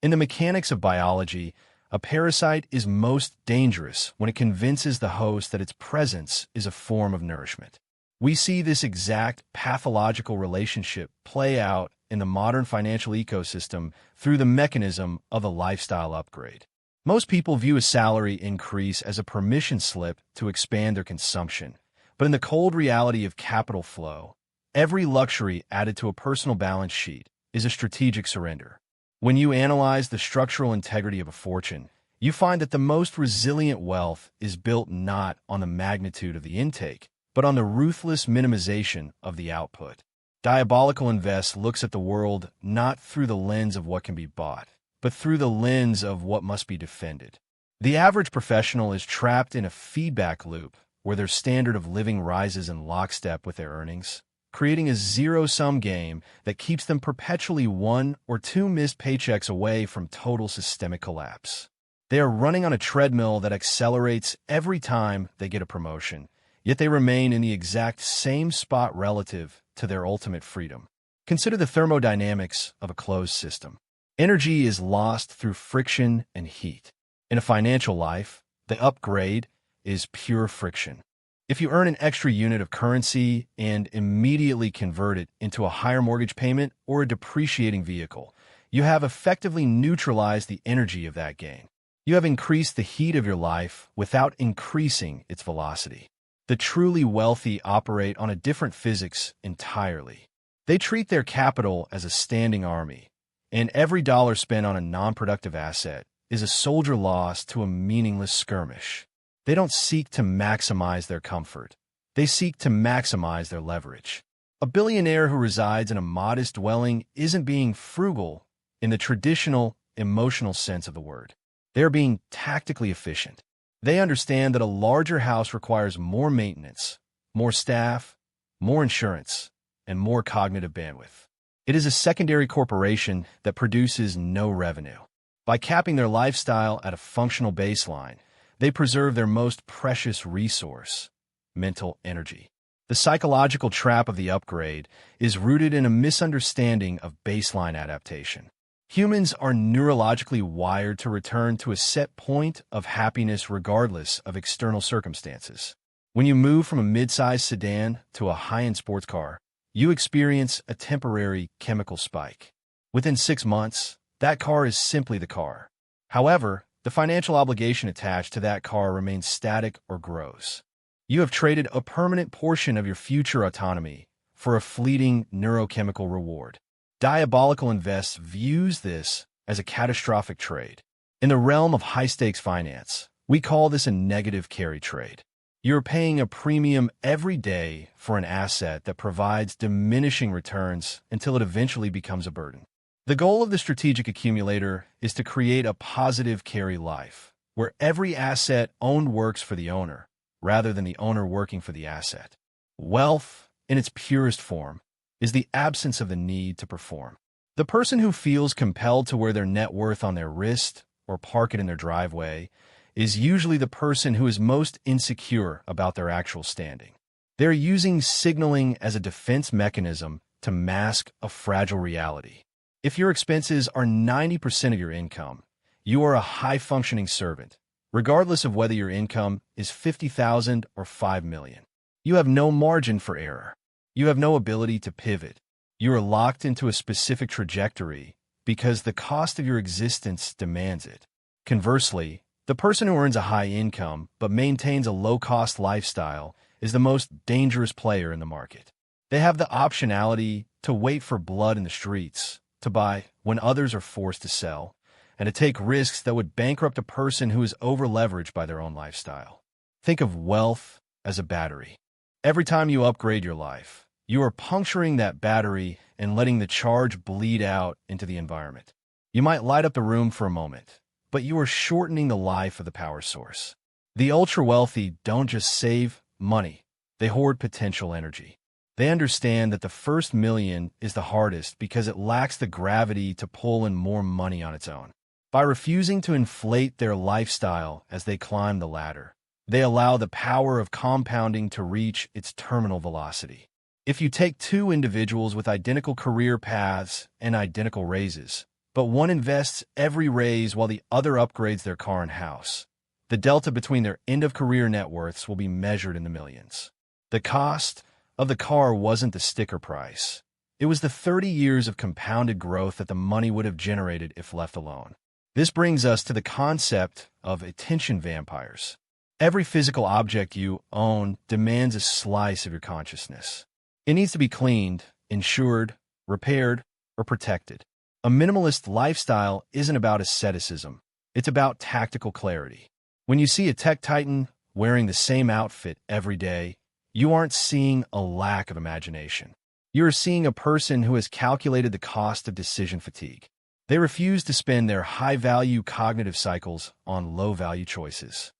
In the mechanics of biology, a parasite is most dangerous when it convinces the host that its presence is a form of nourishment. We see this exact pathological relationship play out in the modern financial ecosystem through the mechanism of a lifestyle upgrade. Most people view a salary increase as a permission slip to expand their consumption, but in the cold reality of capital flow, every luxury added to a personal balance sheet is a strategic surrender. When you analyze the structural integrity of a fortune, you find that the most resilient wealth is built not on the magnitude of the intake, but on the ruthless minimization of the output. Diabolical Invest looks at the world not through the lens of what can be bought, but through the lens of what must be defended. The average professional is trapped in a feedback loop where their standard of living rises in lockstep with their earnings, creating a zero-sum game that keeps them perpetually one or two missed paychecks away from total systemic collapse. They are running on a treadmill that accelerates every time they get a promotion, yet they remain in the exact same spot relative to their ultimate freedom. Consider the thermodynamics of a closed system. Energy is lost through friction and heat. In a financial life, the upgrade is pure friction. If you earn an extra unit of currency and immediately convert it into a higher mortgage payment or a depreciating vehicle, you have effectively neutralized the energy of that gain. You have increased the heat of your life without increasing its velocity. The truly wealthy operate on a different physics entirely. They treat their capital as a standing army, and every dollar spent on a non-productive asset is a soldier lost to a meaningless skirmish. They don't seek to maximize their comfort. They seek to maximize their leverage. A billionaire who resides in a modest dwelling isn't being frugal in the traditional emotional sense of the word. They are being tactically efficient. They understand that a larger house requires more maintenance, more staff, more insurance, and more cognitive bandwidth. It is a secondary corporation that produces no revenue. By capping their lifestyle at a functional baseline, they preserve their most precious resource, mental energy. The psychological trap of the upgrade is rooted in a misunderstanding of baseline adaptation. Humans are neurologically wired to return to a set point of happiness regardless of external circumstances. When you move from a mid-sized sedan to a high-end sports car, you experience a temporary chemical spike. Within 6 months, that car is simply the car. However, the financial obligation attached to that car remains static or grows. You have traded a permanent portion of your future autonomy for a fleeting neurochemical reward. Diabolical Invest views this as a catastrophic trade. In the realm of high-stakes finance, we call this a negative carry trade. You're paying a premium every day for an asset that provides diminishing returns until it eventually becomes a burden. The goal of the strategic accumulator is to create a positive carry life, where every asset owned works for the owner, rather than the owner working for the asset. Wealth, in its purest form, is the absence of the need to perform. The person who feels compelled to wear their net worth on their wrist or park it in their driveway is usually the person who is most insecure about their actual standing. They're using signaling as a defense mechanism to mask a fragile reality. If your expenses are 90% of your income, you are a high-functioning servant, regardless of whether your income is $50,000 or $5 million. You have no margin for error. You have no ability to pivot. You are locked into a specific trajectory because the cost of your existence demands it. Conversely, the person who earns a high income but maintains a low-cost lifestyle is the most dangerous player in the market. They have the optionality to wait for blood in the streets, to buy when others are forced to sell, and to take risks that would bankrupt a person who is over-leveraged by their own lifestyle. Think of wealth as a battery. Every time you upgrade your life, you are puncturing that battery and letting the charge bleed out into the environment. You might light up the room for a moment, but you are shortening the life of the power source. The ultra-wealthy don't just save money, they hoard potential energy. They understand that the first million is the hardest because it lacks the gravity to pull in more money on its own. By refusing to inflate their lifestyle as they climb the ladder, they allow the power of compounding to reach its terminal velocity. If you take two individuals with identical career paths and identical raises, but one invests every raise while the other upgrades their car and house. The delta between their end-of-career net worths will be measured in the millions. The cost of the car wasn't the sticker price. It was the 30 years of compounded growth that the money would have generated if left alone. This brings us to the concept of attention vampires. Every physical object you own demands a slice of your consciousness. It needs to be cleaned, insured, repaired, or protected. A minimalist lifestyle isn't about asceticism. It's about tactical clarity. When you see a tech titan wearing the same outfit every day, you aren't seeing a lack of imagination. You are seeing a person who has calculated the cost of decision fatigue. They refuse to spend their high-value cognitive cycles on low-value choices.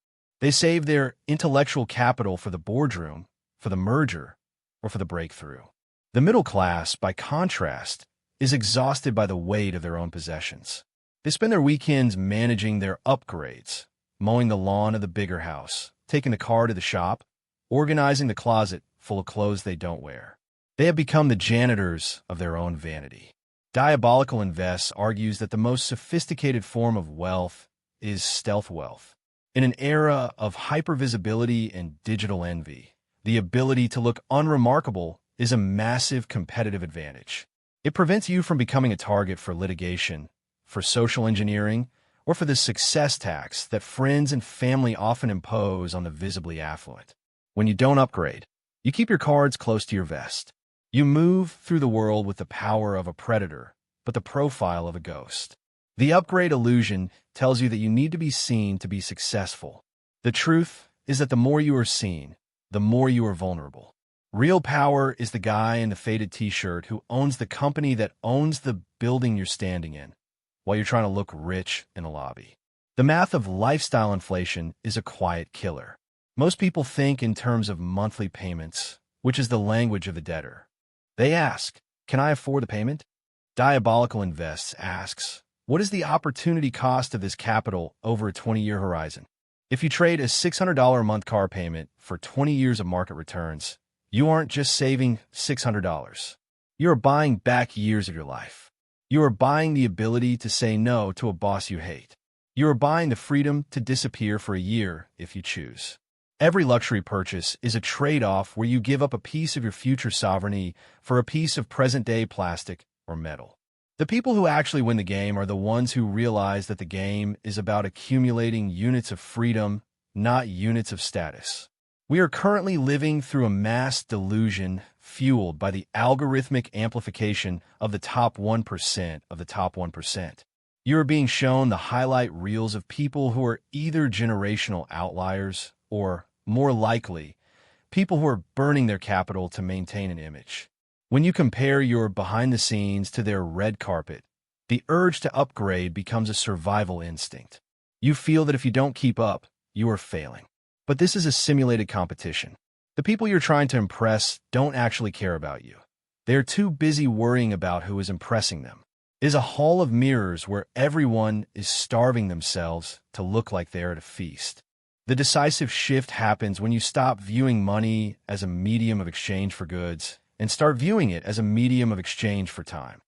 They save their intellectual capital for the boardroom, for the merger, or for the breakthrough. The middle class, by contrast, is exhausted by the weight of their own possessions. They spend their weekends managing their upgrades, mowing the lawn of the bigger house, taking the car to the shop, organizing the closet full of clothes they don't wear. They have become the janitors of their own vanity. Diabolical Invests argues that the most sophisticated form of wealth is stealth wealth. In an era of hypervisibility and digital envy, the ability to look unremarkable is a massive competitive advantage. It prevents you from becoming a target for litigation, for social engineering, or for the success tax that friends and family often impose on the visibly affluent. When you don't upgrade, you keep your cards close to your vest. You move through the world with the power of a predator, but the profile of a ghost. The upgrade illusion tells you that you need to be seen to be successful. The truth is that the more you are seen, the more you are vulnerable. Real power is the guy in the faded t-shirt who owns the company that owns the building you're standing in, while you're trying to look rich in a lobby. The math of lifestyle inflation is a quiet killer. Most people think in terms of monthly payments, which is the language of the debtor. They ask, can I afford the payment? Diabolical Invests asks, what is the opportunity cost of this capital over a 20-year horizon? If you trade a $600 a month car payment for 20 years of market returns, you aren't just saving $600. You are buying back years of your life. You are buying the ability to say no to a boss you hate. You are buying the freedom to disappear for a year if you choose. Every luxury purchase is a trade-off where you give up a piece of your future sovereignty for a piece of present-day plastic or metal. The people who actually win the game are the ones who realize that the game is about accumulating units of freedom, not units of status. We are currently living through a mass delusion fueled by the algorithmic amplification of the top 1% of the top 1%. You are being shown the highlight reels of people who are either generational outliers or, more likely, people who are burning their capital to maintain an image. When you compare your behind the scenes to their red carpet, the urge to upgrade becomes a survival instinct. You feel that if you don't keep up, you are failing. But this is a simulated competition. The people you're trying to impress don't actually care about you. They are too busy worrying about who is impressing them. It is a hall of mirrors where everyone is starving themselves to look like they are at a feast. The decisive shift happens when you stop viewing money as a medium of exchange for goods and start viewing it as a medium of exchange for time.